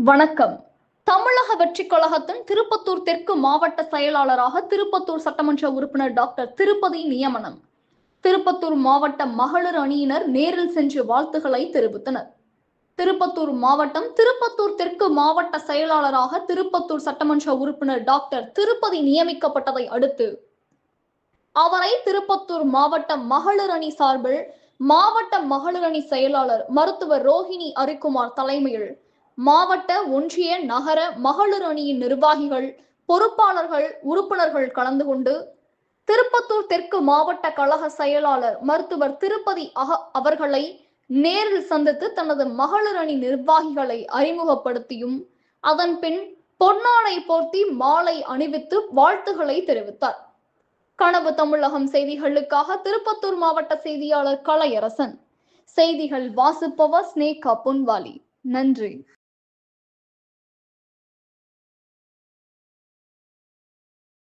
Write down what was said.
வணக்கம். தமிழக வெற்றிக் கழகத்தின் திருப்பத்தூர் தெற்கு மாவட்ட செயலாளராக திருப்பத்தூர் சட்டமன்ற உறுப்பினர் டாக்டர் திருப்பதி நியமனம். திருப்பத்தூர் மாவட்ட மகளிர் அணியினர் நேரில் சென்று வாழ்த்துக்களை தெரிவித்தனர். திருப்பத்தூர் மாவட்டம் திருப்பத்தூர் தெற்கு மாவட்ட செயலாளராக திருப்பத்தூர் சட்டமன்ற உறுப்பினர் டாக்டர் திருப்பதி நியமிக்கப்பட்டதை அடுத்து அவரை திருப்பத்தூர் மாவட்ட மகளிர் அணி சார்பில் மாவட்ட மகளிர் அணி செயலாளர் மருத்துவர் ரோஹிணி அரிக்குமார் தலைமையில் மாவட்ட, ஒன்றிய, நகர மகளிர் அணியின் நிர்வாகிகள், பொறுப்பாளர்கள், உறுப்பினர்கள் கலந்து கொண்டு திருப்பத்தூர் தெற்கு மாவட்ட கழக செயலாளர் மருத்துவர் திருப்பதி அவர்களை நேரில் சந்தித்து தனது மகளிர் அணி நிர்வாகிகளை அறிமுகப்படுத்தியும் அதன் பின் பொன்னாடை போர்த்தி மாலை அணிவித்து வாழ்த்துக்களை தெரிவித்தார். கனவு தமிழகம் செய்திகளுக்காக திருப்பத்தூர் மாவட்ட செய்தியாளர் கலையரசன். செய்திகள் வாசிப்பவர் ஸ்னேகா பொன்வாலி. நன்றி.